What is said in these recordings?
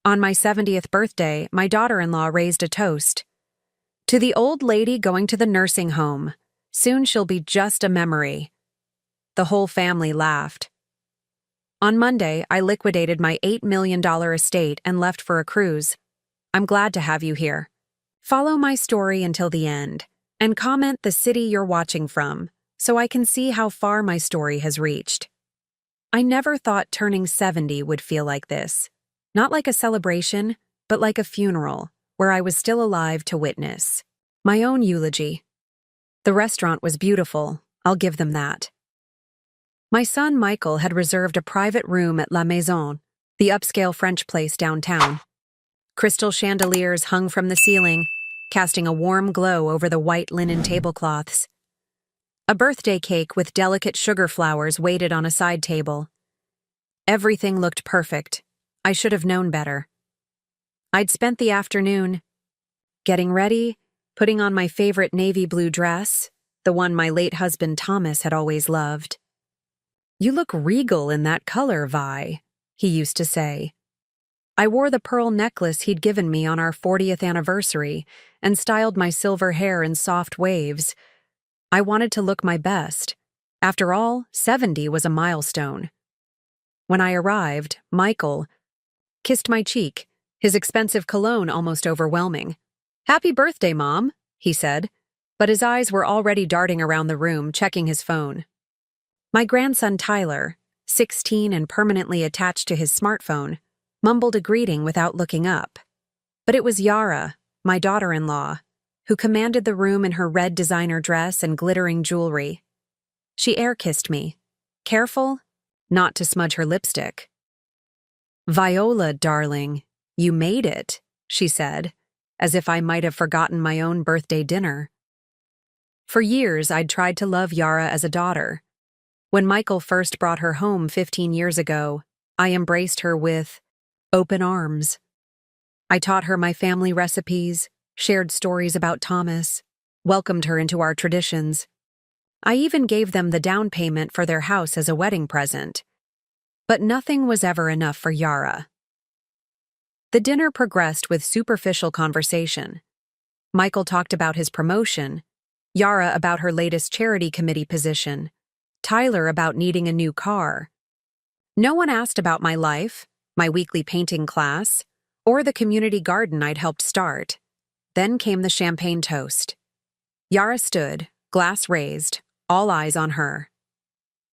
On my 70th birthday, my daughter-in-law raised a toast. To the old lady going to the nursing home. Soon she'll be just a memory. The whole family laughed. On Monday, I liquidated my $8 million estate and left for a cruise. I'm glad to have you here. Follow my story until the end, and comment the city you're watching from, so I can see how far my story has reached. I never thought turning 70 would feel like this. Not like a celebration, but like a funeral, where I was still alive to witness. My own eulogy. The restaurant was beautiful, I'll give them that. My son Michael had reserved a private room at La Maison, the upscale French place downtown. Crystal chandeliers hung from the ceiling, casting a warm glow over the white linen tablecloths. A birthday cake with delicate sugar flowers waited on a side table. Everything looked perfect. I should have known better. I'd spent the afternoon getting ready, putting on my favorite navy blue dress, the one my late husband Thomas had always loved. "You look regal in that color, Vi," he used to say. I wore the pearl necklace he'd given me on our 40th anniversary and styled my silver hair in soft waves. I wanted to look my best. After all, 70 was a milestone. When I arrived, Michael kissed my cheek, his expensive cologne almost overwhelming. "Happy birthday, Mom," he said, but his eyes were already darting around the room, checking his phone. My grandson Tyler, 16 and permanently attached to his smartphone, mumbled a greeting without looking up. But it was Yara, my daughter-in-law, who commanded the room in her red designer dress and glittering jewelry. She air-kissed me, careful not to smudge her lipstick. "Viola, darling, you made it," she said, as if I might have forgotten my own birthday dinner. For years, I'd tried to love Yara as a daughter. When Michael first brought her home 15 years ago, I embraced her with open arms. I taught her my family recipes, shared stories about Thomas, welcomed her into our traditions. I even gave them the down payment for their house as a wedding present. But nothing was ever enough for Yara. The dinner progressed with superficial conversation. Michael talked about his promotion, Yara about her latest charity committee position, Tyler about needing a new car. No one asked about my life, my weekly painting class, or the community garden I'd helped start. Then came the champagne toast. Yara stood, glass raised, all eyes on her.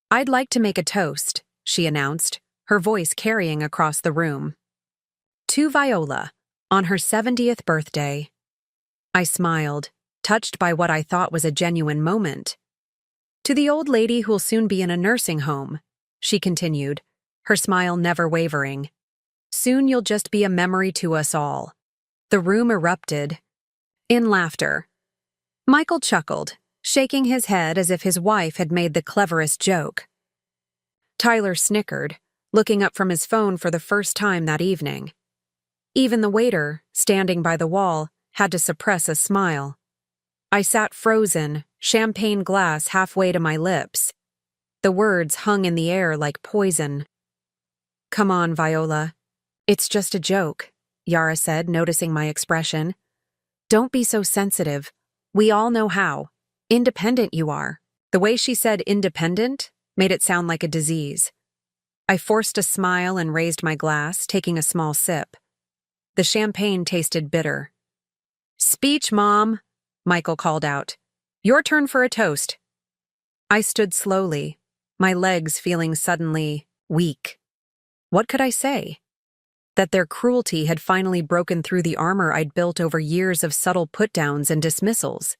"I'd like to make a toast," she announced, her voice carrying across the room. "To Viola, on her 70th birthday." I smiled, touched by what I thought was a genuine moment. "To the old lady who'll soon be in a nursing home," she continued, her smile never wavering. "Soon you'll just be a memory to us all." The room erupted in laughter. Michael chuckled, shaking his head as if his wife had made the cleverest joke. Tyler snickered, looking up from his phone for the first time that evening. Even the waiter, standing by the wall, had to suppress a smile. I sat frozen, champagne glass halfway to my lips. The words hung in the air like poison. "Come on, Viola. It's just a joke," Yara said, noticing my expression. "Don't be so sensitive. We all know how independent you are." The way she said independent made it sound like a disease. I forced a smile and raised my glass, taking a small sip. The champagne tasted bitter. "Speech, Mom," Michael called out. "Your turn for a toast." I stood slowly, my legs feeling suddenly weak. What could I say? That their cruelty had finally broken through the armor I'd built over years of subtle put-downs and dismissals.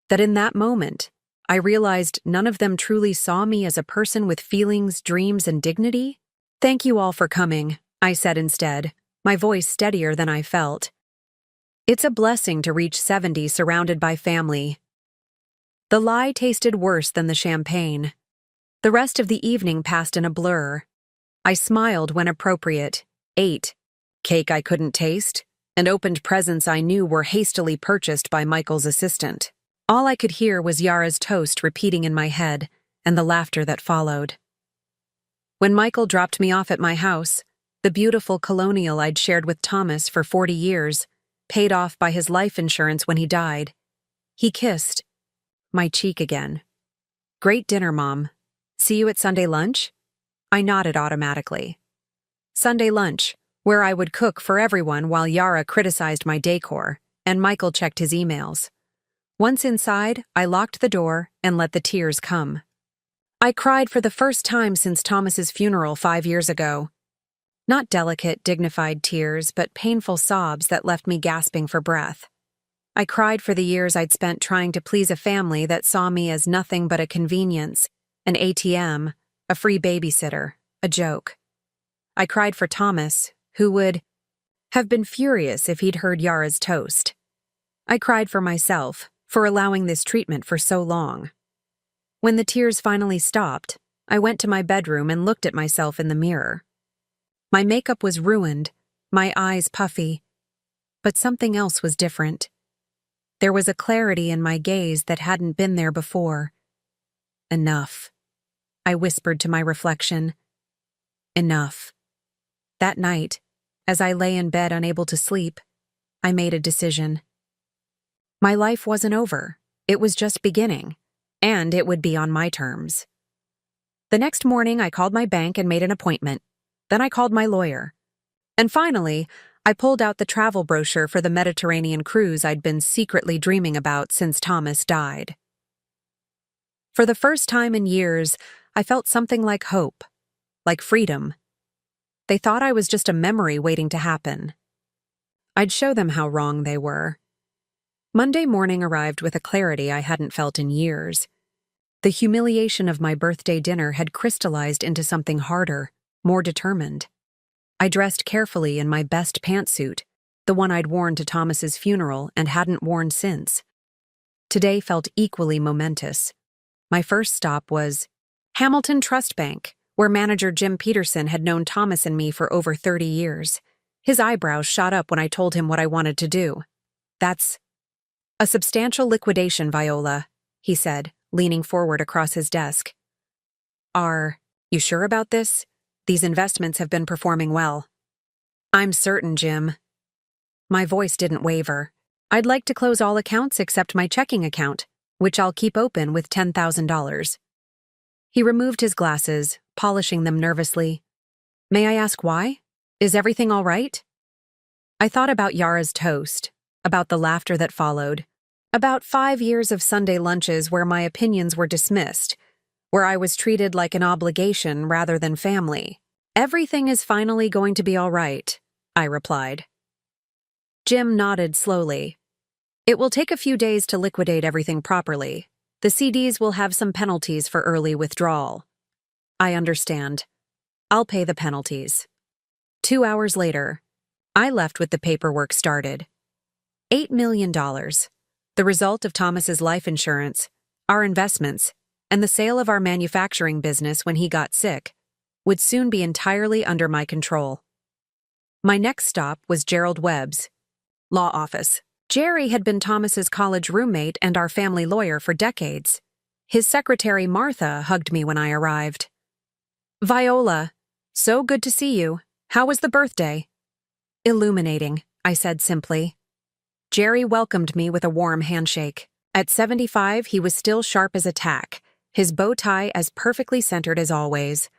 That in that moment, I realized none of them truly saw me as a person with feelings, dreams, and dignity. "Thank you all for coming," I said instead, my voice steadier than I felt. "It's a blessing to reach 70 surrounded by family." The lie tasted worse than the champagne. The rest of the evening passed in a blur. I smiled when appropriate, ate cake I couldn't taste, and opened presents I knew were hastily purchased by Michael's assistant. All I could hear was Yara's toast repeating in my head, and the laughter that followed. When Michael dropped me off at my house, The beautiful colonial I'd shared with Thomas for 40 years, paid off by his life insurance when he died. He kissed my cheek again. "Great dinner, Mom. See you at Sunday lunch?" I nodded automatically. Sunday lunch, where I would cook for everyone while Yara criticized my decor, and Michael checked his emails. Once inside, I locked the door and let the tears come. I cried for the first time since Thomas's funeral 5 years ago. Not delicate, dignified tears, but painful sobs that left me gasping for breath. I cried for the years I'd spent trying to please a family that saw me as nothing but a convenience, an ATM, a free babysitter, a joke. I cried for Thomas, who would have been furious if he'd heard Yara's toast. I cried for myself, for allowing this treatment for so long. When the tears finally stopped, I went to my bedroom and looked at myself in the mirror. My makeup was ruined, my eyes puffy, but something else was different. There was a clarity in my gaze that hadn't been there before. "Enough," I whispered to my reflection. "Enough." That night, as I lay in bed unable to sleep, I made a decision. My life wasn't over. It was just beginning, and it would be on my terms. The next morning, I called my bank and made an appointment. Then I called my lawyer. And finally, I pulled out the travel brochure for the Mediterranean cruise I'd been secretly dreaming about since Thomas died. For the first time in years, I felt something like hope, like freedom. They thought I was just a memory waiting to happen. I'd show them how wrong they were. Monday morning arrived with a clarity I hadn't felt in years. The humiliation of my birthday dinner had crystallized into something harder, more determined. I dressed carefully in my best pantsuit, the one I'd worn to Thomas's funeral and hadn't worn since. Today felt equally momentous. My first stop was Hamilton Trust Bank, where manager Jim Peterson had known Thomas and me for over 30 years. His eyebrows shot up when I told him what I wanted to do. "That's a substantial liquidation, Viola," he said, leaning forward across his desk. "Are you sure about this? These investments have been performing well." "I'm certain, Jim." My voice didn't waver. "I'd like to close all accounts except my checking account, which I'll keep open with $10,000. He removed his glasses, polishing them nervously. "May I ask why? Is everything all right?" I thought about Yara's toast, about the laughter that followed, about 5 years of Sunday lunches where my opinions were dismissed, where I was treated like an obligation rather than family. "Everything is finally going to be all right," I replied. Jim nodded slowly. "It will take a few days to liquidate everything properly. The CDs will have some penalties for early withdrawal." "I understand. I'll pay the penalties." 2 hours later, I left with the paperwork started. $8 million, the result of Thomas's life insurance, our investments, and the sale of our manufacturing business when he got sick, would soon be entirely under my control. My next stop was Gerald Webb's law office. Jerry had been Thomas's college roommate and our family lawyer for decades. His secretary, Martha, hugged me when I arrived. "Viola, so good to see you. How was the birthday?" "Illuminating," I said simply. Jerry welcomed me with a warm handshake. At 75, he was still sharp as a tack, his bow tie as perfectly centered as always.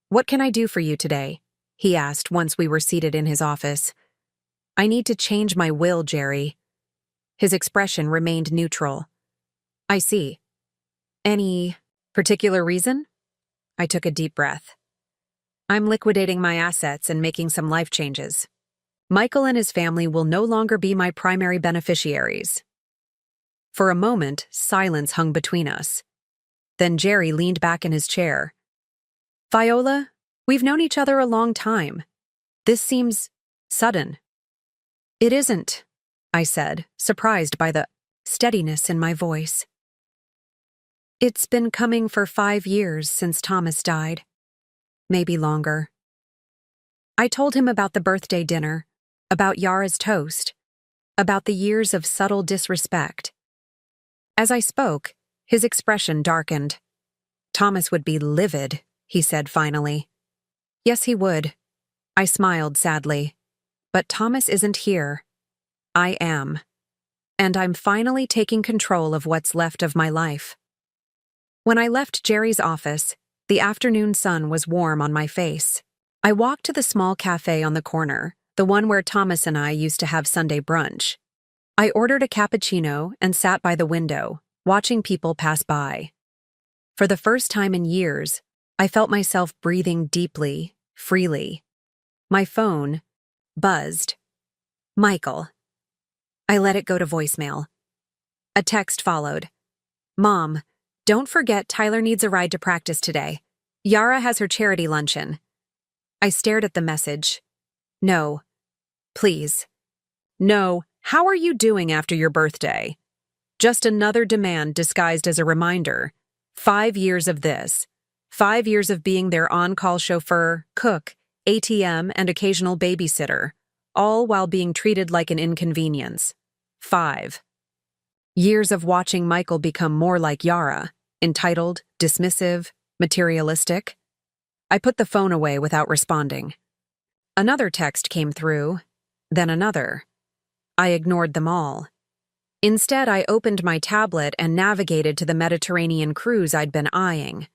"What can I do for you today?" he asked once we were seated in his office. "I need to change my will, Jerry." His expression remained neutral. "I see. Any particular reason?" I took a deep breath. "I'm liquidating my assets and making some life changes. Michael and his family will no longer be my primary beneficiaries." For a moment, silence hung between us. Then Jerry leaned back in his chair. "Viola, we've known each other a long time. This seems sudden." "It isn't," I said, surprised by the steadiness in my voice. "It's been coming for 5 years since Thomas died. Maybe longer." I told him about the birthday dinner, about Yara's toast, about the years of subtle disrespect. As I spoke, his expression darkened. "Thomas would be livid," he said finally. "Yes, he would. I smiled sadly. But Thomas isn't here. I am. And I'm finally taking control of what's left of my life. When I left Jerry's office, the afternoon sun was warm on my face. I walked to the small cafe on the corner, the one where Thomas and I used to have Sunday brunch. I ordered a cappuccino and sat by the window, watching people pass by. For the first time in years, I felt myself breathing deeply, freely. My phone buzzed. Michael. I let it go to voicemail. A text followed. Mom, don't forget Tyler needs a ride to practice today. Yara has her charity luncheon. I stared at the message. No. Please. No, how are you doing after your birthday? Just another demand disguised as a reminder. 5 years of this. 5 years of being their on-call chauffeur, cook, ATM, and occasional babysitter, all while being treated like an inconvenience. 5 years of watching Michael become more like Yara, entitled, dismissive, materialistic. I put the phone away without responding. Another text came through, then another. I ignored them all. Instead, I opened my tablet and navigated to the Mediterranean cruise I'd been eyeing.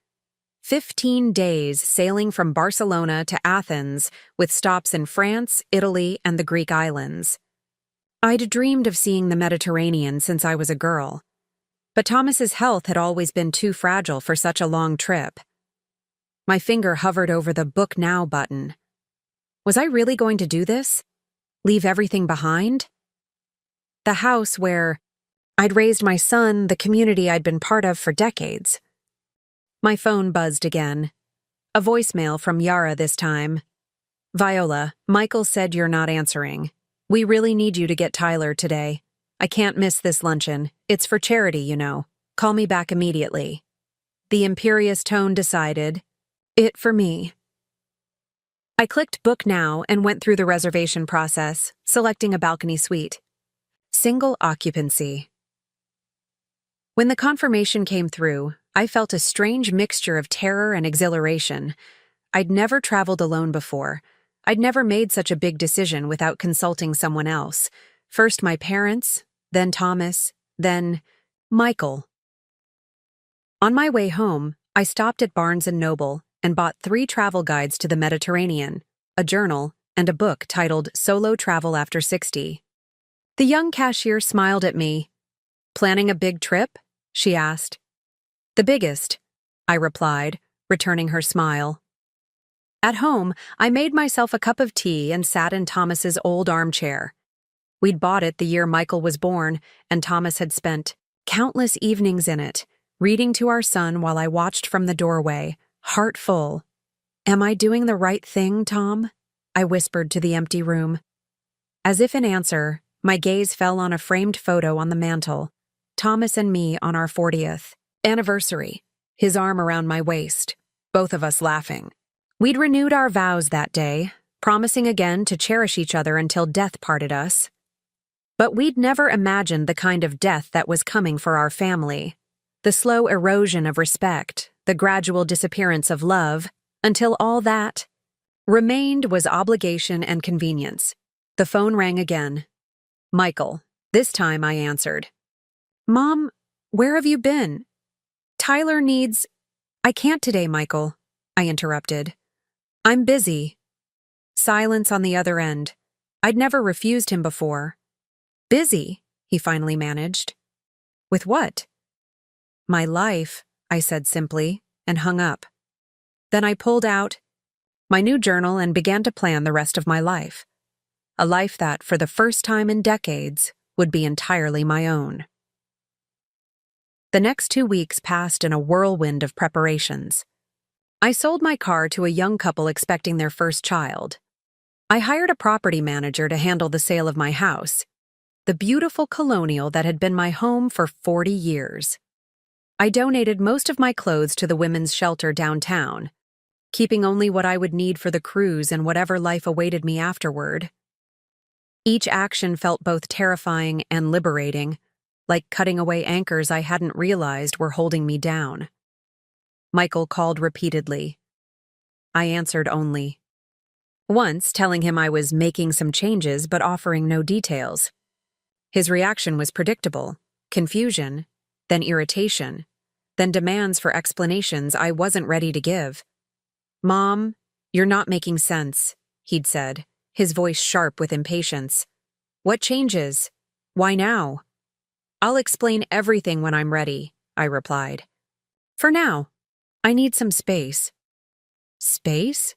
15 days sailing from Barcelona to Athens, with stops in France, Italy, and the Greek islands. I'd dreamed of seeing the Mediterranean since I was a girl, but Thomas's health had always been too fragile for such a long trip. My finger hovered over the Book Now button. Was I really going to do this? Leave everything behind? The house where I'd raised my son, the community I'd been part of for decades. My phone buzzed again. A voicemail from Yara this time. Viola, Michael said you're not answering. We really need you to get Tyler today. I can't miss this luncheon. It's for charity, you know. Call me back immediately. The imperious tone decided. It for me. I clicked Book Now and went through the reservation process, selecting a balcony suite. Single occupancy. When the confirmation came through, I felt a strange mixture of terror and exhilaration. I'd never traveled alone before. I'd never made such a big decision without consulting someone else. First my parents, then Thomas, then Michael. On my way home, I stopped at Barnes & Noble and bought 3 travel guides to the Mediterranean, a journal, and a book titled Solo Travel After 60. The young cashier smiled at me. Planning a big trip? She asked. The biggest, I replied, returning her smile. At home, I made myself a cup of tea and sat in Thomas's old armchair. We'd bought it the year Michael was born, and Thomas had spent countless evenings in it, reading to our son while I watched from the doorway, heart full. Am I doing the right thing, Tom? I whispered to the empty room. As if in answer, my gaze fell on a framed photo on the mantel. Thomas and me on our 40th anniversary, his arm around my waist, both of us laughing. We'd renewed our vows that day, promising again to cherish each other until death parted us. But we'd never imagined the kind of death that was coming for our family. The slow erosion of respect, the gradual disappearance of love, until all that remained was obligation and convenience. The phone rang again. Michael. This time I answered. Mom, where have you been? Tyler needs... I can't today, Michael, I interrupted. I'm busy. Silence on the other end. I'd never refused him before. Busy, he finally managed. With what? My life, I said simply, and hung up. Then I pulled out my new journal and began to plan the rest of my life. A life that, for the first time in decades, would be entirely my own. The next 2 weeks passed in a whirlwind of preparations. I sold my car to a young couple expecting their first child. I hired a property manager to handle the sale of my house, the beautiful colonial that had been my home for 40 years. I donated most of my clothes to the women's shelter downtown, keeping only what I would need for the cruise and whatever life awaited me afterward. Each action felt both terrifying and liberating, like cutting away anchors I hadn't realized were holding me down. Michael called repeatedly. I answered only. once telling him I was making some changes but offering no details. His reaction was predictable: confusion, then irritation, then demands for explanations I wasn't ready to give. "Mom, you're not making sense," he'd said, his voice sharp with impatience. "What changes? Why now?" "I'll explain everything when I'm ready," I replied. "For now, I need some space." "Space?"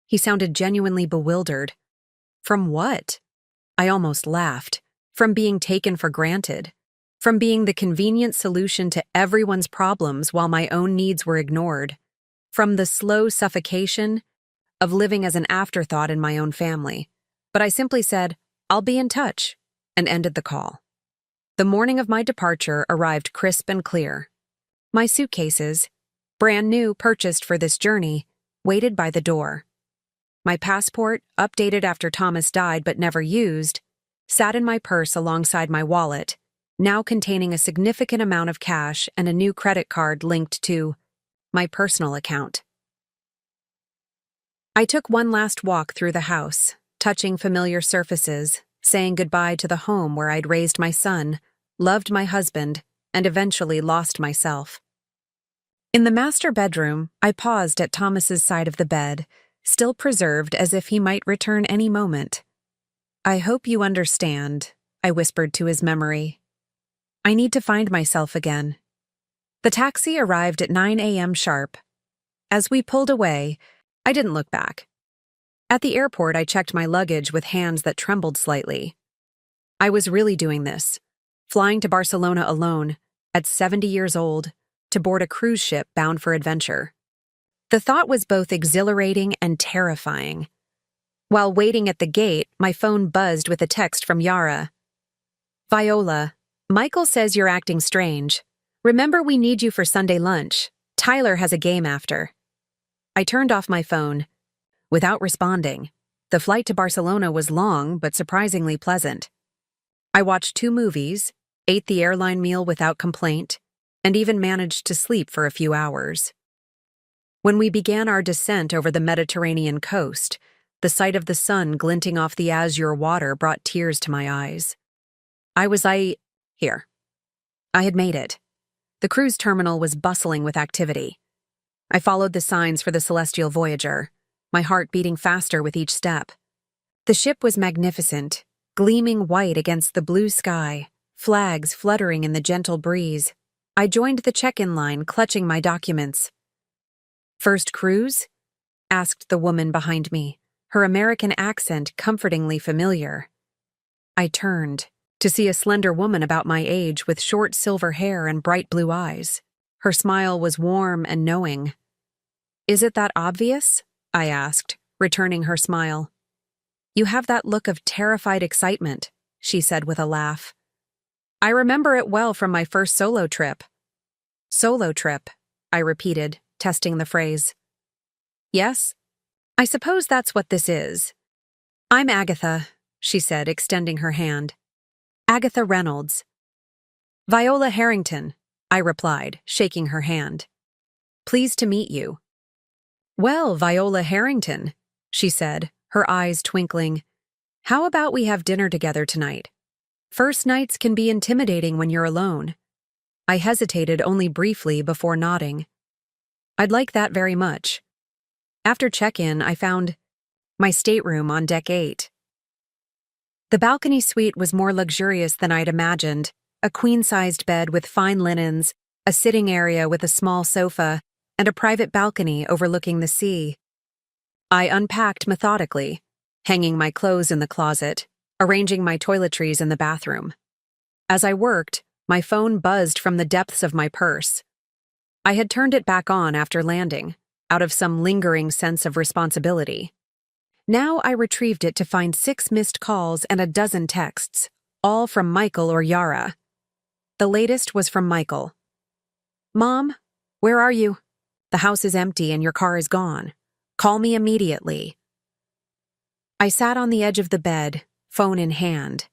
He sounded genuinely bewildered. From what? I almost laughed. From being taken for granted. From being the convenient solution to everyone's problems while my own needs were ignored. From the slow suffocation of living as an afterthought in my own family. But I simply said, "I'll be in touch," and ended the call. The morning of my departure arrived crisp and clear. My suitcases, brand new, purchased for this journey, waited by the door. My passport, updated after Thomas died but never used, sat in my purse alongside my wallet, now containing a significant amount of cash and a new credit card linked to my personal account. I took one last walk through the house, touching familiar surfaces, saying goodbye to the home where I'd raised my son, loved my husband, and eventually lost myself. In the master bedroom, I paused at Thomas's side of the bed, still preserved as if he might return any moment. "I hope you understand," I whispered to his memory. "I need to find myself again." The taxi arrived at 9 a.m. sharp. As we pulled away, I didn't look back. At the airport, I checked my luggage with hands that trembled slightly. I was really doing this, flying to Barcelona alone, at 70 years old, to board a cruise ship bound for adventure. The thought was both exhilarating and terrifying. While waiting at the gate, my phone buzzed with a text from Yara. "Viola, Michael says you're acting strange. Remember, we need you for Sunday lunch. Tyler has a game after." I turned off my phone. Without responding, the flight to Barcelona was long but surprisingly pleasant. I watched 2 movies, ate the airline meal without complaint, and even managed to sleep for a few hours. When we began our descent over the Mediterranean coast, the sight of the sun glinting off the azure water brought tears to my eyes. Here. I had made it. The cruise terminal was bustling with activity. I followed the signs for the Celestial Voyager, my heart beating faster with each step. The ship was magnificent, gleaming white against the blue sky, flags fluttering in the gentle breeze. I joined the check-in line, clutching my documents. "First cruise?" asked the woman behind me, her American accent comfortingly familiar. I turned to see a slender woman about my age with short silver hair and bright blue eyes. Her smile was warm and knowing. "Is it that obvious?" I asked, returning her smile. "You have that look of terrified excitement," she said with a laugh. "I remember it well from my first solo trip." "Solo trip," I repeated, testing the phrase. "Yes, I suppose that's what this is." "I'm Agatha," she said, extending her hand. "Agatha Reynolds." "Viola Harrington," I replied, shaking her hand. "Pleased to meet you." "Well, Viola Harrington," she said, her eyes twinkling. "How about we have dinner together tonight? First nights can be intimidating when you're alone." I hesitated only briefly before nodding. "I'd like that very much." After check-in, I found my stateroom on deck 8. The balcony suite was more luxurious than I'd imagined, a queen-sized bed with fine linens, a sitting area with a small sofa, and a private balcony overlooking the sea. I unpacked methodically, hanging my clothes in the closet, arranging my toiletries in the bathroom. As I worked, my phone buzzed from the depths of my purse. I had turned it back on after landing, out of some lingering sense of responsibility. Now I retrieved it to find 6 missed calls and a dozen texts, all from Michael or Yara. The latest was from Michael. "Mom, where are you? The house is empty and your car is gone. Call me immediately." I sat on the edge of the bed, phone in hand.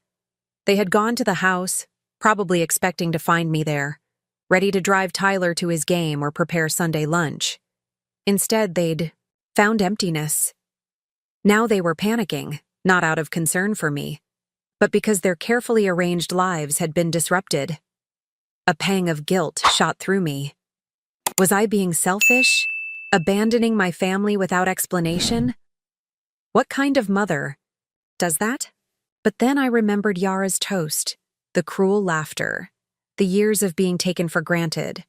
They had gone to the house, probably expecting to find me there, ready to drive Tyler to his game or prepare Sunday lunch. Instead, they'd found emptiness. Now they were panicking, not out of concern for me, but because their carefully arranged lives had been disrupted. A pang of guilt shot through me. Was I being selfish? Abandoning my family without explanation? What kind of mother does that? But then I remembered Yara's toast, the cruel laughter, the years of being taken for granted.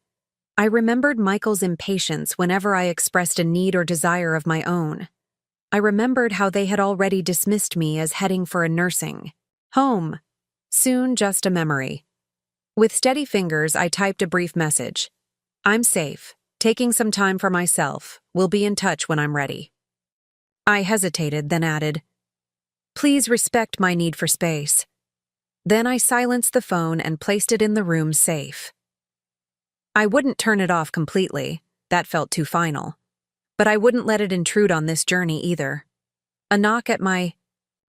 I remembered Michael's impatience whenever I expressed a need or desire of my own. I remembered how they had already dismissed me as heading for a nursing home. Soon just a memory. With steady fingers, I typed a brief message. I'm safe, taking some time for myself. We'll be in touch when I'm ready. I hesitated, then added, Please respect my need for space. Then I silenced the phone and placed it in the room's safe. I wouldn't turn it off completely, that felt too final. But I wouldn't let it intrude on this journey either. A knock at my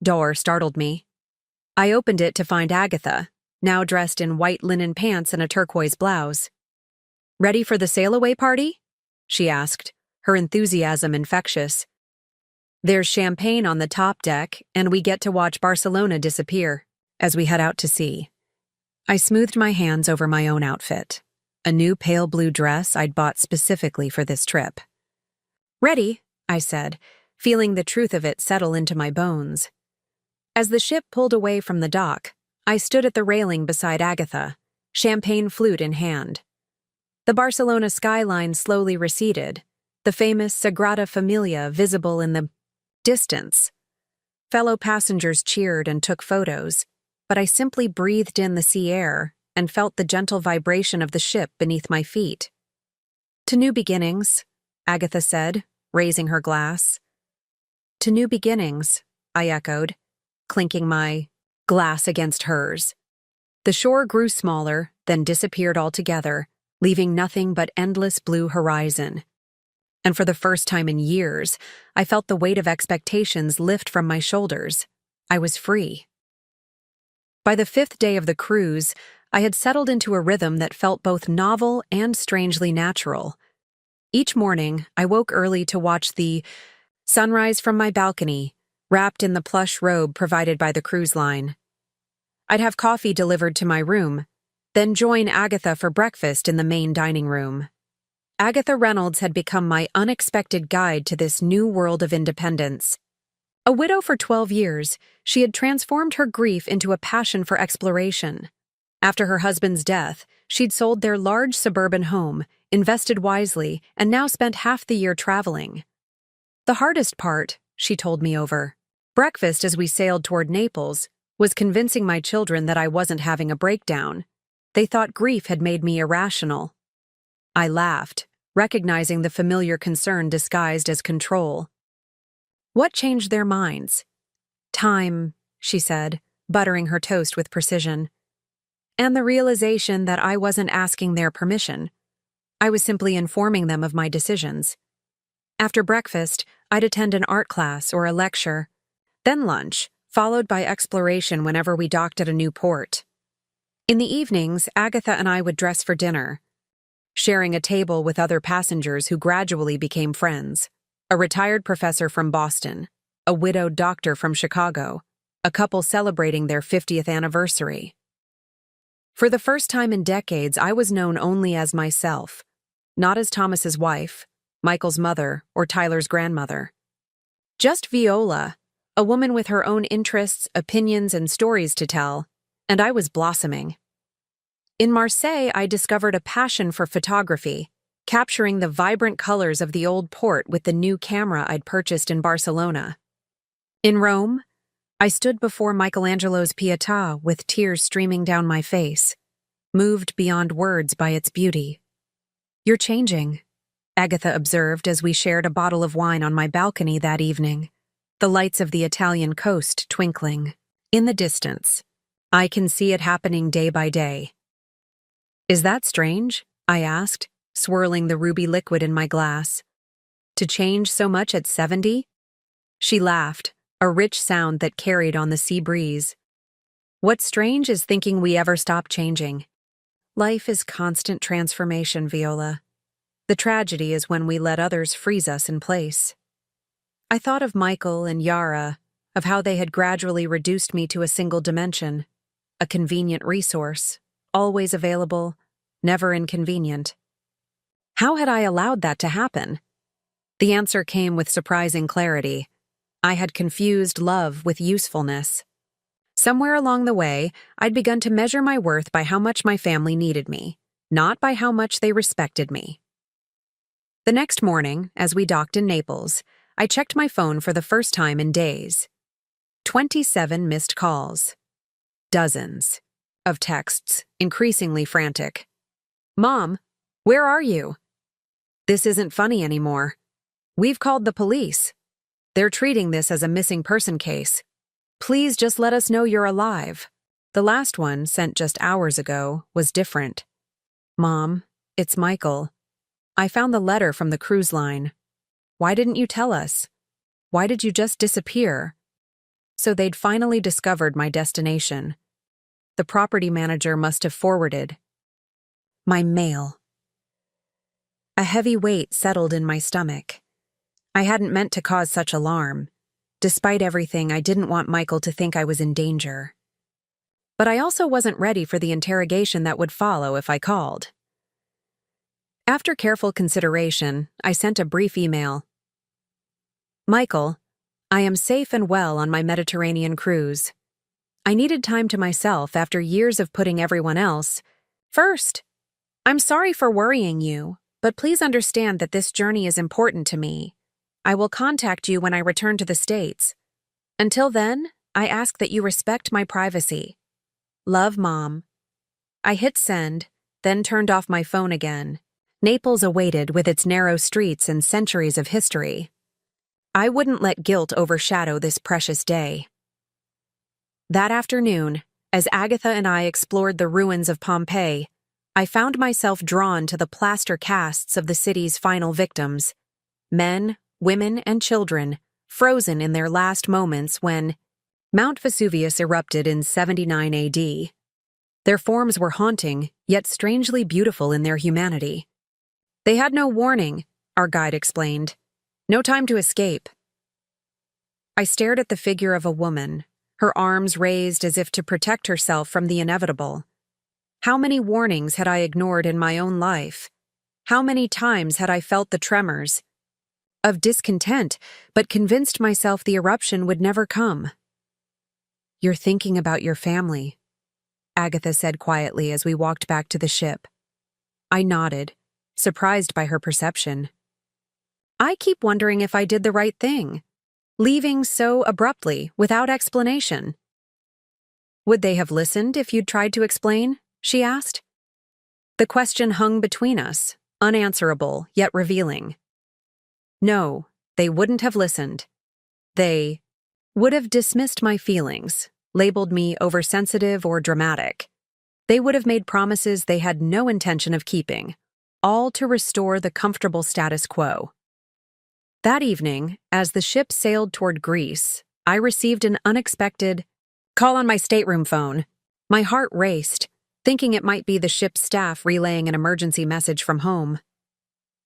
door startled me. I opened it to find Agatha, now dressed in white linen pants and a turquoise blouse. Ready for the sail-away party? She asked, her enthusiasm infectious. There's champagne on the top deck, and we get to watch Barcelona disappear as we head out to sea. I smoothed my hands over my own outfit, a new pale blue dress I'd bought specifically for this trip. Ready, I said, feeling the truth of it settle into my bones. As the ship pulled away from the dock, I stood at the railing beside Agatha, champagne flute in hand. The Barcelona skyline slowly receded, the famous Sagrada Familia visible in the distance. Fellow passengers cheered and took photos, but I simply breathed in the sea air and felt the gentle vibration of the ship beneath my feet. To new beginnings, Agatha said, raising her glass. To new beginnings, I echoed, clinking my glass against hers. The shore grew smaller, then disappeared altogether, leaving nothing but endless blue horizon. And for the first time in years, I felt the weight of expectations lift from my shoulders. I was free. By the 5th day of the cruise, I had settled into a rhythm that felt both novel and strangely natural. Each morning, I woke early to watch the sunrise from my balcony, wrapped in the plush robe provided by the cruise line. I'd have coffee delivered to my room, then join Agatha for breakfast in the main dining room. Agatha Reynolds had become my unexpected guide to this new world of independence. A widow for 12 years, she had transformed her grief into a passion for exploration. After her husband's death, she'd sold their large suburban home, invested wisely, and now spent half the year traveling. The hardest part, she told me over breakfast as we sailed toward Naples, was convincing my children that I wasn't having a breakdown. They thought grief had made me irrational. I laughed, recognizing the familiar concern disguised as control. What changed their minds? Time, she said, buttering her toast with precision. And the realization that I wasn't asking their permission. I was simply informing them of my decisions. After breakfast, I'd attend an art class or a lecture, then lunch, followed by exploration whenever we docked at a new port. In the evenings, Agatha and I would dress for dinner, sharing a table with other passengers who gradually became friends. A retired professor from Boston, a widowed doctor from Chicago, a couple celebrating their 50th anniversary. For the first time in decades, I was known only as myself, not as Thomas's wife, Michael's mother, or Tyler's grandmother. Just Viola, a woman with her own interests, opinions, and stories to tell, and I was blossoming. In Marseille, I discovered a passion for photography, capturing the vibrant colors of the old port with the new camera I'd purchased in Barcelona. In Rome, I stood before Michelangelo's Pietà with tears streaming down my face, moved beyond words by its beauty. You're changing, Agatha observed as we shared a bottle of wine on my balcony that evening, the lights of the Italian coast twinkling. In the distance, I can see it happening day by day. Is that strange? I asked, swirling the ruby liquid in my glass. To change so much at 70? She laughed, a rich sound that carried on the sea breeze. What's strange is thinking we ever stop changing. Life is constant transformation, Viola. The tragedy is when we let others freeze us in place. I thought of Michael and Yara, of how they had gradually reduced me to a single dimension, a convenient resource, always available, never inconvenient. How had I allowed that to happen? The answer came with surprising clarity. I had confused love with usefulness. Somewhere along the way, I'd begun to measure my worth by how much my family needed me, not by how much they respected me. The next morning, as we docked in Naples, I checked my phone for the first time in days. 27 missed calls. Dozens of texts, increasingly frantic. "Mom, where are you? This isn't funny anymore. We've called the police. They're treating this as a missing person case. Please just let us know you're alive." The last one, sent just hours ago, was different. "Mom, it's Michael. I found the letter from the cruise line. Why didn't you tell us? Why did you just disappear?" So they'd finally discovered my destination. The property manager must have forwarded my mail. A heavy weight settled in my stomach. I hadn't meant to cause such alarm. Despite everything, I didn't want Michael to think I was in danger. But I also wasn't ready for the interrogation that would follow if I called. After careful consideration, I sent a brief email. "Michael, I am safe and well on my Mediterranean cruise. I needed time to myself after years of putting everyone else first. I'm sorry for worrying you, but please understand that this journey is important to me. I will contact you when I return to the States. Until then, I ask that you respect my privacy. Love, Mom." I hit send, then turned off my phone again. Naples awaited with its narrow streets and centuries of history. I wouldn't let guilt overshadow this precious day. That afternoon, as Agatha and I explored the ruins of Pompeii, I found myself drawn to the plaster casts of the city's final victims. Men, women, and children, frozen in their last moments when Mount Vesuvius erupted in 79 AD. Their forms were haunting, yet strangely beautiful in their humanity. They had no warning, our guide explained. No time to escape. I stared at the figure of a woman, her arms raised as if to protect herself from the inevitable. How many warnings had I ignored in my own life? How many times had I felt the tremors of discontent, but convinced myself the eruption would never come? "You're thinking about your family," Agatha said quietly as we walked back to the ship. I nodded, surprised by her perception. "I keep wondering if I did the right thing, leaving so abruptly, without explanation." "Would they have listened if you'd tried to explain?" she asked. The question hung between us, unanswerable yet revealing. No, they wouldn't have listened. They would have dismissed my feelings, labeled me oversensitive or dramatic. They would have made promises they had no intention of keeping, all to restore the comfortable status quo. That evening, as the ship sailed toward Greece, I received an unexpected call on my stateroom phone. My heart raced, thinking it might be the ship's staff relaying an emergency message from home.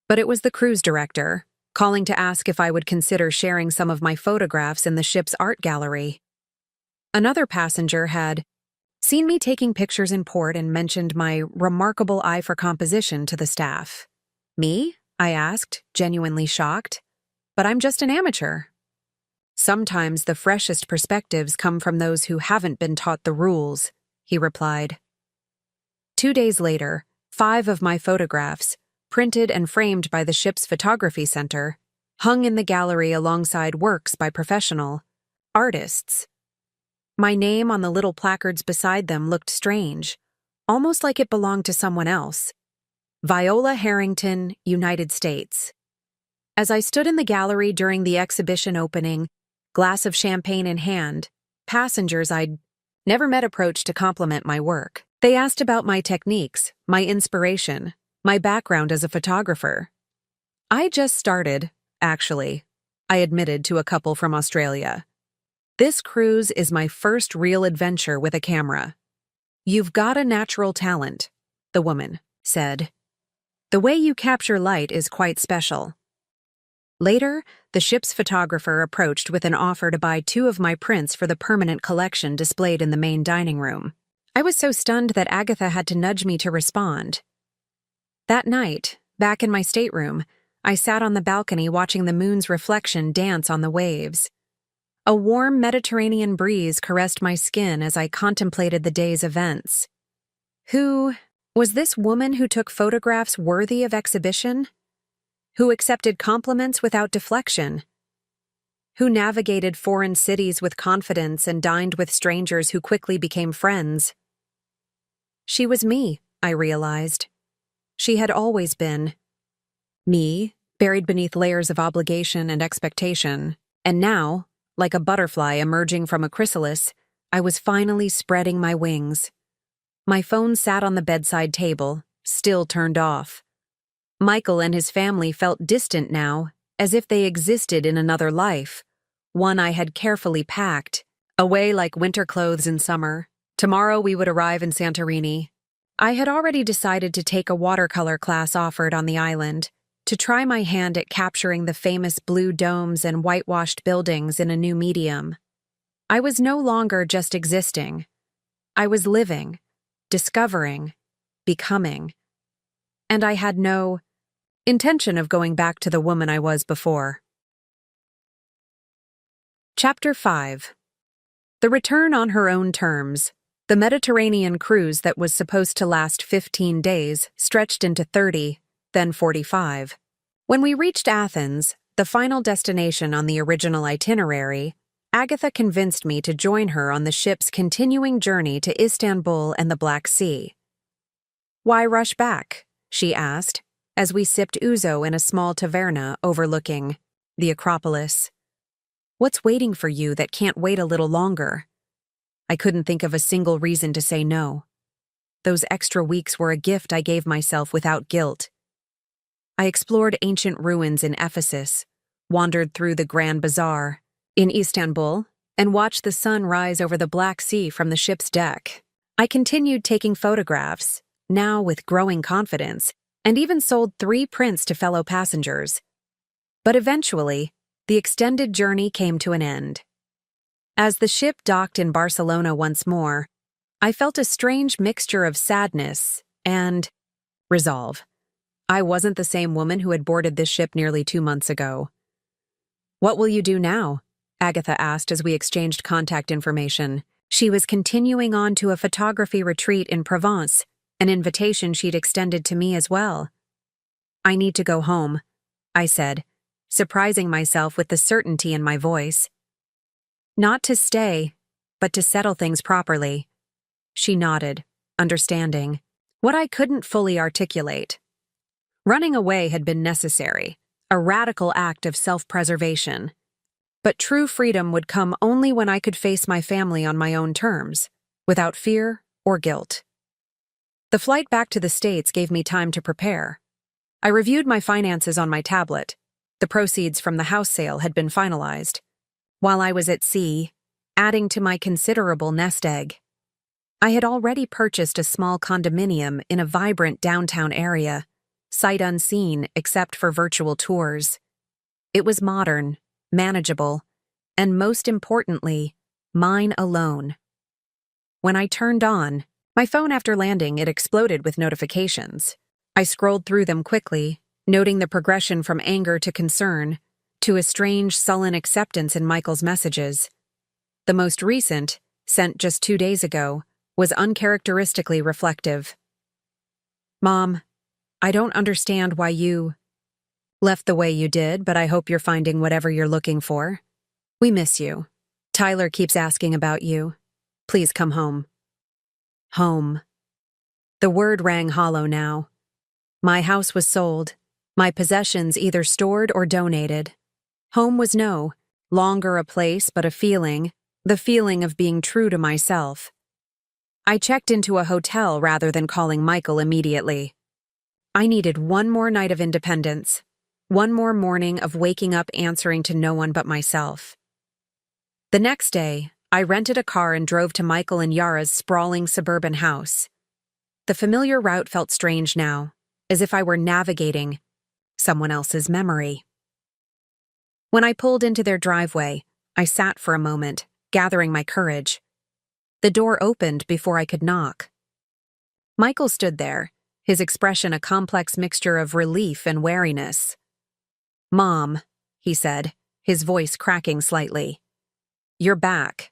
But it was the cruise director, calling to ask if I would consider sharing some of my photographs in the ship's art gallery. Another passenger had seen me taking pictures in port and mentioned my remarkable eye for composition to the staff. "Me?" I asked, genuinely shocked. "But I'm just an amateur." "Sometimes the freshest perspectives come from those who haven't been taught the rules," he replied. 2 days later, 5 of my photographs, printed and framed by the ship's photography center, hung in the gallery alongside works by professional artists. My name on the little placards beside them looked strange, almost like it belonged to someone else. Viola Harrington, United States. As I stood in the gallery during the exhibition opening, glass of champagne in hand, passengers I'd never met approached to compliment my work. They asked about my techniques, my inspiration, my background as a photographer. "I just started, actually," I admitted to a couple from Australia. "This cruise is my first real adventure with a camera." "You've got a natural talent," the woman said. "The way you capture light is quite special." Later, the ship's photographer approached with an offer to buy 2 of my prints for the permanent collection displayed in the main dining room. I was so stunned that Agatha had to nudge me to respond. That night, back in my stateroom, I sat on the balcony watching the moon's reflection dance on the waves. A warm Mediterranean breeze caressed my skin as I contemplated the day's events. Was this woman who took photographs worthy of exhibition? Who accepted compliments without deflection? Who navigated foreign cities with confidence and dined with strangers who quickly became friends? She was me, I realized. She had always been. Me, buried beneath layers of obligation and expectation, and now, like a butterfly emerging from a chrysalis, I was finally spreading my wings. My phone sat on the bedside table, still turned off. Michael and his family felt distant now, as if they existed in another life, one I had carefully packed, away like winter clothes in summer. Tomorrow we would arrive in Santorini. I had already decided to take a watercolor class offered on the island, to try my hand at capturing the famous blue domes and whitewashed buildings in a new medium. I was no longer just existing. I was living, discovering, becoming. And I had no intention of going back to the woman I was before. Chapter 5. The return on her own terms. The Mediterranean cruise that was supposed to last 15 days stretched into 30, then 45. When we reached Athens, the final destination on the original itinerary, Agatha convinced me to join her on the ship's continuing journey to Istanbul and the Black Sea. "Why rush back?" she asked, as we sipped ouzo in a small taverna overlooking the Acropolis. "What's waiting for you that can't wait a little longer?" I couldn't think of a single reason to say no. Those extra weeks were a gift I gave myself without guilt. I explored ancient ruins in Ephesus, wandered through the Grand Bazaar in Istanbul, and watched the sun rise over the Black Sea from the ship's deck. I continued taking photographs, now with growing confidence, and even sold 3 prints to fellow passengers. But eventually, the extended journey came to an end. As the ship docked in Barcelona once more, I felt a strange mixture of sadness and resolve. I wasn't the same woman who had boarded this ship nearly 2 months ago. "What will you do now?" Agatha asked as we exchanged contact information. She was continuing on to a photography retreat in Provence, an invitation she'd extended to me as well. "I need to go home," I said, surprising myself with the certainty in my voice. "Not to stay, but to settle things properly." She nodded, understanding what I couldn't fully articulate. Running away had been necessary, a radical act of self-preservation. But true freedom would come only when I could face my family on my own terms, without fear or guilt. The flight back to the States gave me time to prepare. I reviewed my finances on my tablet. The proceeds from the house sale had been finalized. While I was at sea, adding to my considerable nest egg, I had already purchased a small condominium in a vibrant downtown area, sight unseen except for virtual tours. It was modern, manageable, and most importantly, mine alone. When I turned on my phone after landing, it exploded with notifications. I scrolled through them quickly, noting the progression from anger to concern, to a strange, sullen acceptance in Michael's messages. The most recent, sent just 2 days ago, was uncharacteristically reflective. "Mom, I don't understand why you left the way you did, but I hope you're finding whatever you're looking for. We miss you. Tyler keeps asking about you. Please come home." Home. The word rang hollow now. My house was sold, my possessions either stored or donated. Home was no longer a place but a feeling, the feeling of being true to myself. I checked into a hotel rather than calling Michael immediately. I needed one more night of independence, one more morning of waking up answering to no one but myself. The next day, I rented a car and drove to Michael and Yara's sprawling suburban house. The familiar route felt strange now, as if I were navigating someone else's memory. When I pulled into their driveway, I sat for a moment, gathering my courage. The door opened before I could knock. Michael stood there, his expression a complex mixture of relief and wariness. "Mom," he said, his voice cracking slightly. "You're back."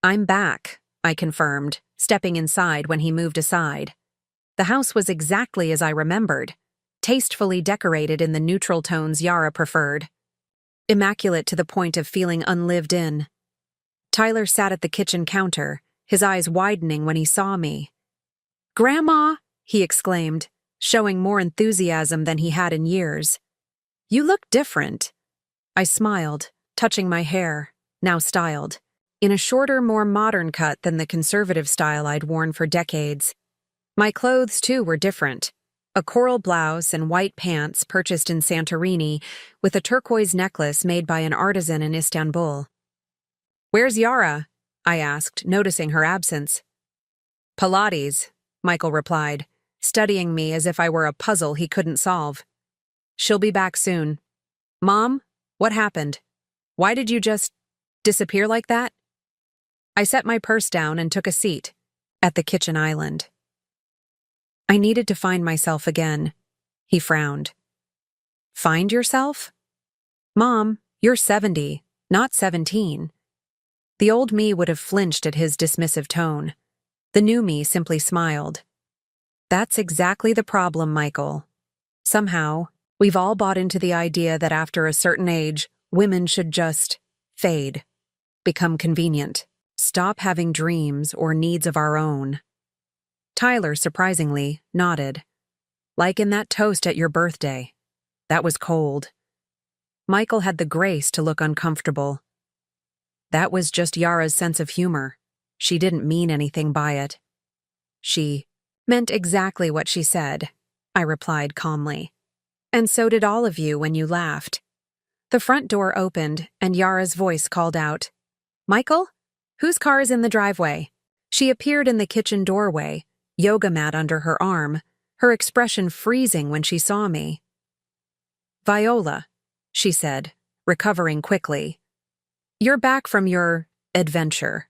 "I'm back," I confirmed, stepping inside when he moved aside. The house was exactly as I remembered, tastefully decorated in the neutral tones Yara preferred. Immaculate to the point of feeling unlived in. Tyler sat at the kitchen counter, his eyes widening when he saw me. "Grandma!" he exclaimed, showing more enthusiasm than he had in years. "You look different." I smiled, touching my hair, now styled, in a shorter, more modern cut than the conservative style I'd worn for decades. My clothes, too, were different. A coral blouse and white pants purchased in Santorini, with a turquoise necklace made by an artisan in Istanbul. "Where's Yara?" I asked, noticing her absence. "Pilates," Michael replied, studying me as if I were a puzzle he couldn't solve. "She'll be back soon." "Mom, what happened? Why did you just disappear like that?" I set my purse down and took a seat at the kitchen island. "I needed to find myself again," he frowned. "Find yourself? Mom, you're 70, not 17. The old me would have flinched at his dismissive tone. The new me simply smiled. "That's exactly the problem, Michael. Somehow, we've all bought into the idea that after a certain age, women should just fade, become convenient, stop having dreams or needs of our own." Tyler, surprisingly, nodded. "Like in that toast at your birthday. That was cold." Michael had the grace to look uncomfortable. "That was just Yara's sense of humor. She didn't mean anything by it." "She meant exactly what she said," I replied calmly. "And so did all of you when you laughed." The front door opened, and Yara's voice called out, "Michael? Whose car is in the driveway?" She appeared in the kitchen doorway, yoga mat under her arm, her expression freezing when she saw me. "Viola," she said, recovering quickly. "You're back from your adventure."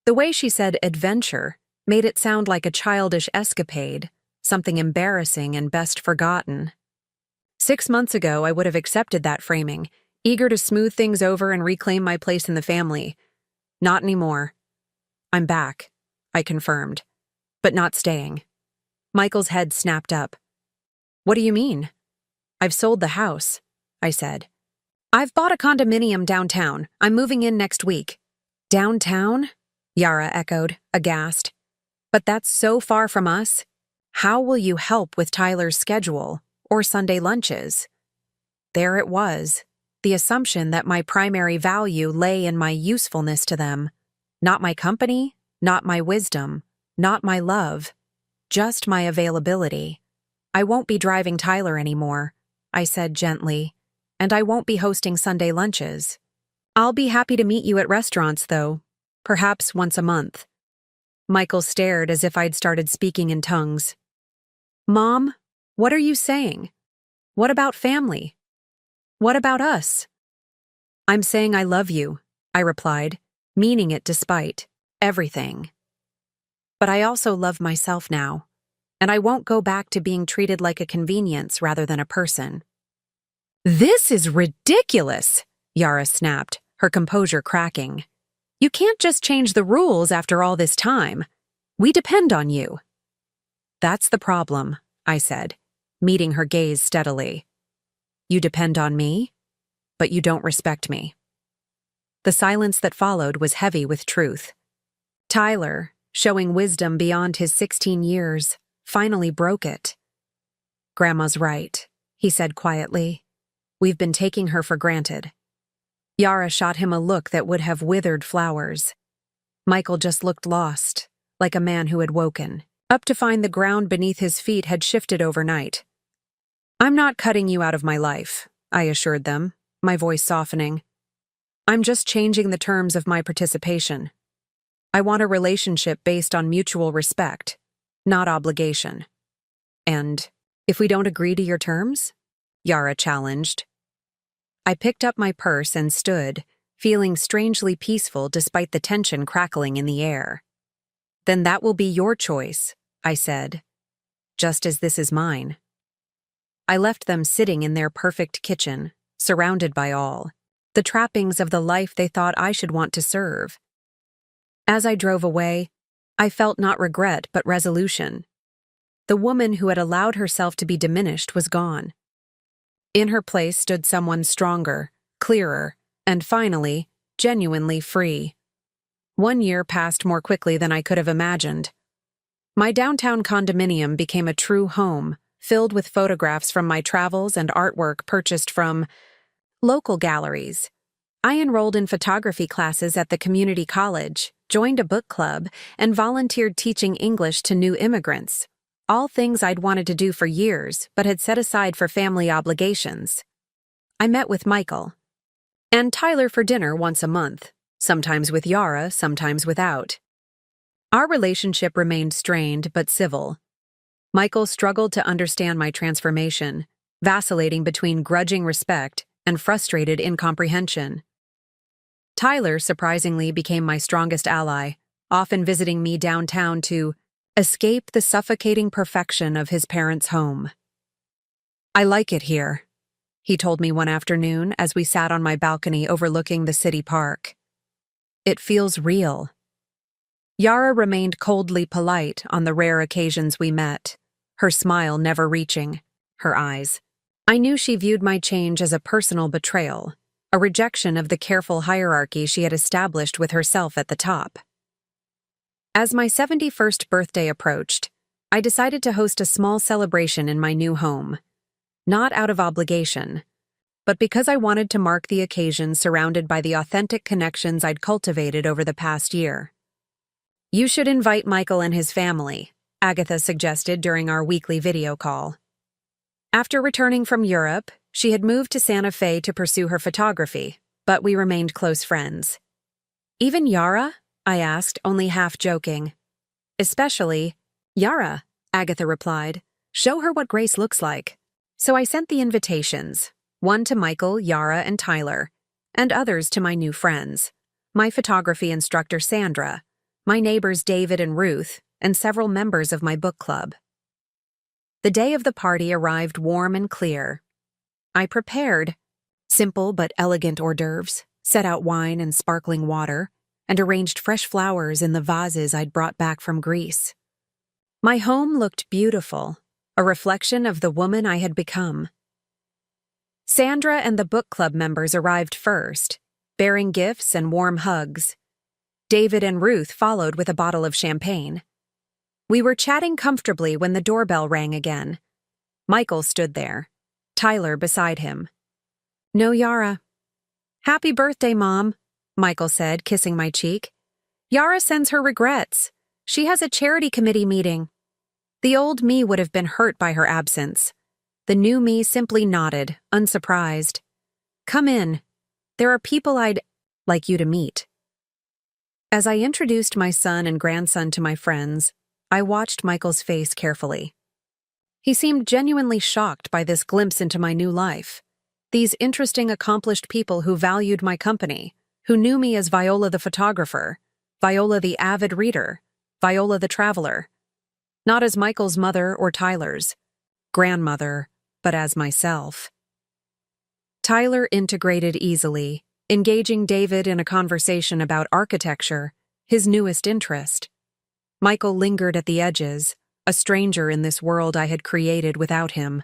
The way she said adventure made it sound like a childish escapade, something embarrassing and best forgotten. 6 months ago, I would have accepted that framing, eager to smooth things over and reclaim my place in the family. Not anymore. "I'm back," I confirmed, "but not staying." Michael's head snapped up. "What do you mean?" "I've sold the house," I said. "I've bought a condominium downtown. I'm moving in next week." "Downtown?" Yara echoed, aghast. "But that's so far from us. How will you help with Tyler's schedule or Sunday lunches?" There it was, the assumption that my primary value lay in my usefulness to them. Not my company, not my wisdom, not my love, just my availability. "I won't be driving Tyler anymore," I said gently, "and I won't be hosting Sunday lunches. I'll be happy to meet you at restaurants, though, perhaps once a month." Michael stared as if I'd started speaking in tongues. "Mom, what are you saying? What about family? What about us?" "I'm saying I love you," I replied, meaning it despite everything. "But I also love myself now, and I won't go back to being treated like a convenience rather than a person." "This is ridiculous," Yara snapped, her composure cracking. "You can't just change the rules after all this time. We depend on you." "That's the problem," I said, meeting her gaze steadily. "You depend on me, but you don't respect me." The silence that followed was heavy with truth. Tyler, showing wisdom beyond his 16 years, finally broke it. "Grandma's right," he said quietly. "We've been taking her for granted." Yara shot him a look that would have withered flowers. Michael just looked lost, like a man who had woken, up to find the ground beneath his feet had shifted overnight. "I'm not cutting you out of my life," I assured them, my voice softening. "I'm just changing the terms of my participation. I want a relationship based on mutual respect, not obligation." "And if we don't agree to your terms?" Yara challenged. I picked up my purse and stood, feeling strangely peaceful despite the tension crackling in the air. "Then that will be your choice," I said, "just as this is mine." I left them sitting in their perfect kitchen, surrounded by all, the trappings of the life they thought I should want to serve. As I drove away, I felt not regret but resolution. The woman who had allowed herself to be diminished was gone. In her place stood someone stronger, clearer, and finally, genuinely free. 1 year passed more quickly than I could have imagined. My downtown condominium became a true home, filled with photographs from my travels and artwork purchased from local galleries. I enrolled in photography classes at the community college, joined a book club, and volunteered teaching English to new immigrants. All things I'd wanted to do for years, but had set aside for family obligations. I met with Michael and Tyler for dinner once a month, sometimes with Yara, sometimes without. Our relationship remained strained but civil. Michael struggled to understand my transformation, vacillating between grudging respect and frustrated incomprehension. Tyler surprisingly became my strongest ally, often visiting me downtown to escape the suffocating perfection of his parents' home. "I like it here," he told me one afternoon as we sat on my balcony overlooking the city park. "It feels real." Yara remained coldly polite on the rare occasions we met, her smile never reaching her eyes. I knew she viewed my change as a personal betrayal, a rejection of the careful hierarchy she had established with herself at the top. As my 71st birthday approached, I decided to host a small celebration in my new home. Not out of obligation, but because I wanted to mark the occasion surrounded by the authentic connections I'd cultivated over the past year. "You should invite Michael and his family," Agatha suggested during our weekly video call. After returning from Europe, she had moved to Santa Fe to pursue her photography, but we remained close friends. "Even Yara?" I asked, only half joking. "Especially Yara," Agatha replied. "Show her what grace looks like." So I sent the invitations, one to Michael, Yara, and Tyler, and others to my new friends, my photography instructor Sandra, my neighbors David and Ruth, and several members of my book club. The day of the party arrived warm and clear. I prepared simple but elegant hors d'oeuvres, set out wine and sparkling water, and arranged fresh flowers in the vases I'd brought back from Greece. My home looked beautiful, a reflection of the woman I had become. Sandra and the book club members arrived first, bearing gifts and warm hugs. David and Ruth followed with a bottle of champagne. We were chatting comfortably when the doorbell rang again. Michael stood there, Tyler beside him. "No Yara." "Happy birthday, Mom," Michael said, kissing my cheek. "Yara sends her regrets. She has a charity committee meeting." The old me would have been hurt by her absence. The new me simply nodded, unsurprised. "Come in. There are people I'd like you to meet." As I introduced my son and grandson to my friends, I watched Michael's face carefully. He seemed genuinely shocked by this glimpse into my new life. These interesting, accomplished people who valued my company, who knew me as Viola the photographer, Viola the avid reader, Viola the traveler. Not as Michael's mother or Tyler's grandmother, but as myself. Tyler integrated easily, engaging David in a conversation about architecture, his newest interest. Michael lingered at the edges, a stranger in this world I had created without him.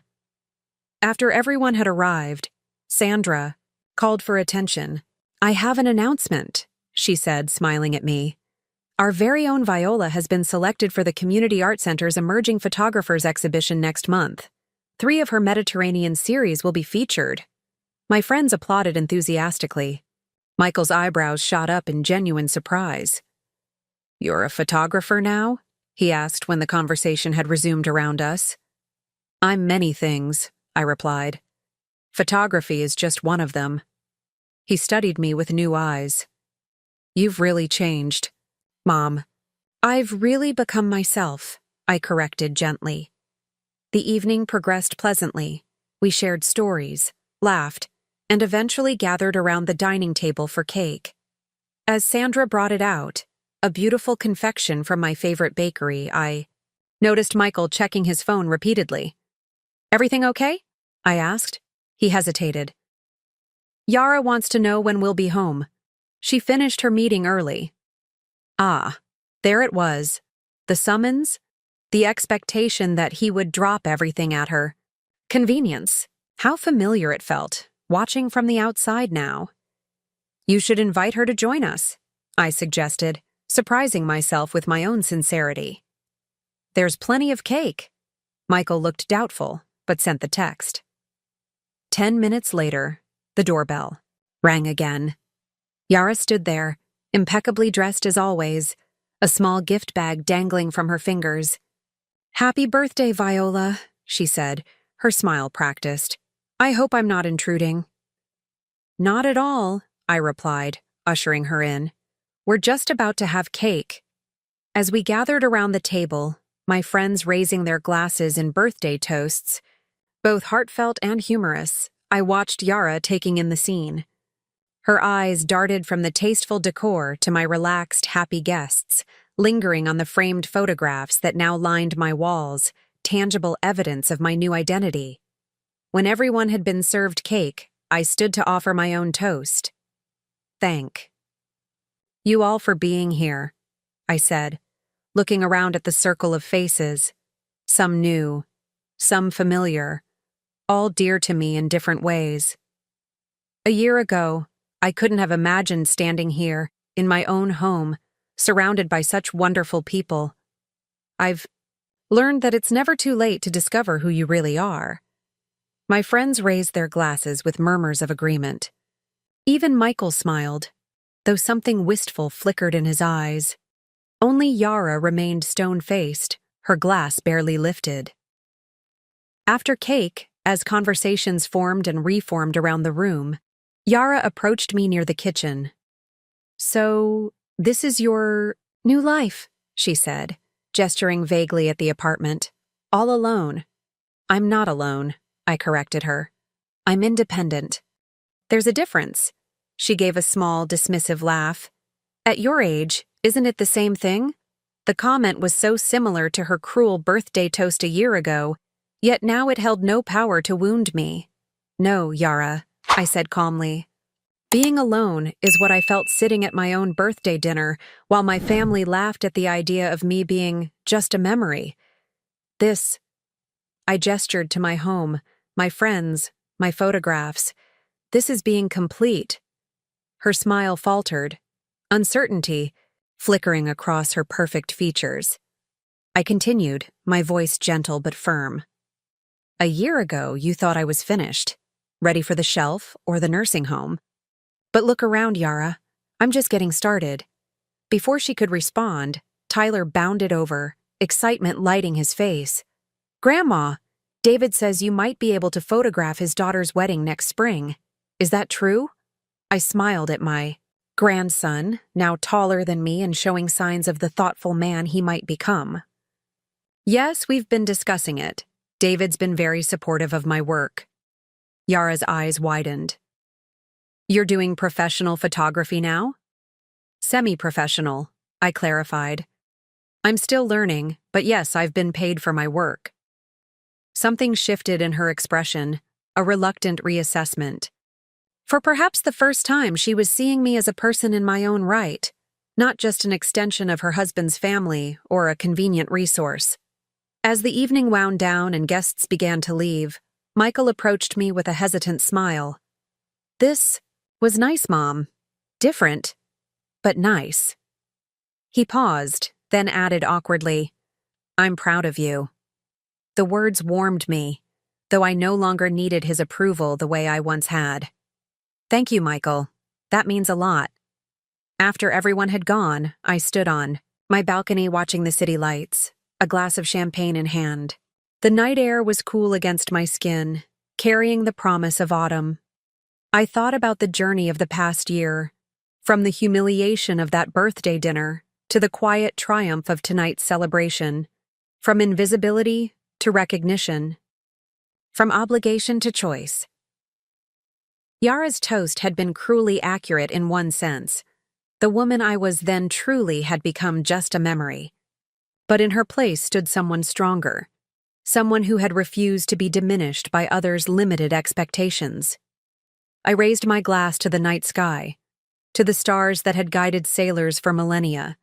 After everyone had arrived, Sandra called for attention. "I have an announcement," she said, smiling at me. "Our very own Viola has been selected for the Community Art Center's Emerging Photographers exhibition next month. 3 of her Mediterranean series will be featured." My friends applauded enthusiastically. Michael's eyebrows shot up in genuine surprise. "You're a photographer now?" he asked when the conversation had resumed around us. "I'm many things," I replied. "Photography is just one of them." He studied me with new eyes. "You've really changed, Mom." "I've really become myself," I corrected gently. The evening progressed pleasantly. We shared stories, laughed, and eventually gathered around the dining table for cake. As Sandra brought it out, a beautiful confection from my favorite bakery, I noticed Michael checking his phone repeatedly. "Everything okay?" I asked. He hesitated. "Yara wants to know when we'll be home. She finished her meeting early." Ah, there it was. The summons, the expectation that he would drop everything at her. Convenience. How familiar it felt, watching from the outside now. "You should invite her to join us," I suggested, surprising myself with my own sincerity. "There's plenty of cake." Michael looked doubtful, but sent the text. 10 minutes later, the doorbell rang again. Yara stood there, impeccably dressed as always, a small gift bag dangling from her fingers. "Happy birthday, Viola," she said, her smile practiced. "I hope I'm not intruding." "Not at all," I replied, ushering her in. "We're just about to have cake." As we gathered around the table, my friends raising their glasses in birthday toasts, both heartfelt and humorous, I watched Yara taking in the scene. Her eyes darted from the tasteful decor to my relaxed, happy guests, lingering on the framed photographs that now lined my walls, tangible evidence of my new identity. When everyone had been served cake, I stood to offer my own toast. "Thank you all for being here," I said, looking around at the circle of faces, some new, some familiar, all dear to me in different ways. A year ago, I couldn't have imagined standing here, in my own home, surrounded by such wonderful people. I've learned that it's never too late to discover who you really are. My friends raised their glasses with murmurs of agreement. Even Michael smiled, though something wistful flickered in his eyes. Only Yara remained stone-faced, her glass barely lifted. After cake, as conversations formed and reformed around the room, Yara approached me near the kitchen. "So, this is your new life," she said, gesturing vaguely at the apartment. "All alone." "I'm not alone," I corrected her. "I'm independent." "There's a difference." She gave a small, dismissive laugh. "At your age, isn't it the same thing?" The comment was so similar to her cruel birthday toast a year ago, yet now it held no power to wound me. "No, Yara," I said calmly. "Being alone is what I felt sitting at my own birthday dinner while my family laughed at the idea of me being just a memory. This," I gestured to my home, my friends, my photographs. "This is being complete." Her smile faltered, uncertainty flickering across her perfect features. I continued, my voice gentle but firm. "A year ago, you thought I was finished, ready for the shelf or the nursing home. But look around, Yara. I'm just getting started." Before she could respond, Tyler bounded over, excitement lighting his face. "Grandma, David says you might be able to photograph his daughter's wedding next spring. Is that true?" I smiled at my grandson, now taller than me and showing signs of the thoughtful man he might become. "Yes, we've been discussing it. David's been very supportive of my work." Yara's eyes widened. "You're doing professional photography now?" "Semi-professional," I clarified. "I'm still learning, but yes, I've been paid for my work." Something shifted in her expression, a reluctant reassessment. For perhaps the first time, she was seeing me as a person in my own right, not just an extension of her husband's family or a convenient resource. As the evening wound down and guests began to leave, Michael approached me with a hesitant smile. "This was nice, Mom. Different, but nice." He paused, then added awkwardly, "I'm proud of you." The words warmed me, though I no longer needed his approval the way I once had. "Thank you, Michael. That means a lot." After everyone had gone, I stood on my balcony watching the city lights, a glass of champagne in hand. The night air was cool against my skin, carrying the promise of autumn. I thought about the journey of the past year, from the humiliation of that birthday dinner to the quiet triumph of tonight's celebration, from invisibility to recognition, from obligation to choice. Yara's toast had been cruelly accurate in one sense. The woman I was then truly had become just a memory. But in her place stood someone stronger. Someone who had refused to be diminished by others' limited expectations. I raised my glass to the night sky, to the stars that had guided sailors for millennia,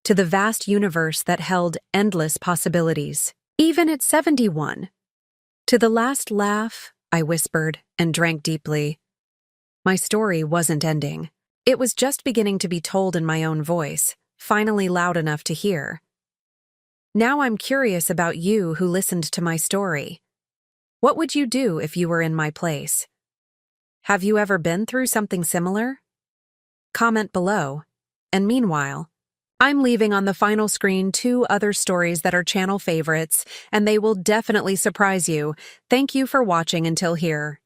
to the vast universe that held endless possibilities, even at 71. To the last laugh, I whispered and drank deeply. My story wasn't ending. It was just beginning to be told in my own voice, finally loud enough to hear. Now I'm curious about you who listened to my story. What would you do if you were in my place? Have you ever been through something similar? Comment below. And meanwhile, I'm leaving on the final screen 2 other stories that are channel favorites, and they will definitely surprise you. Thank you for watching until here.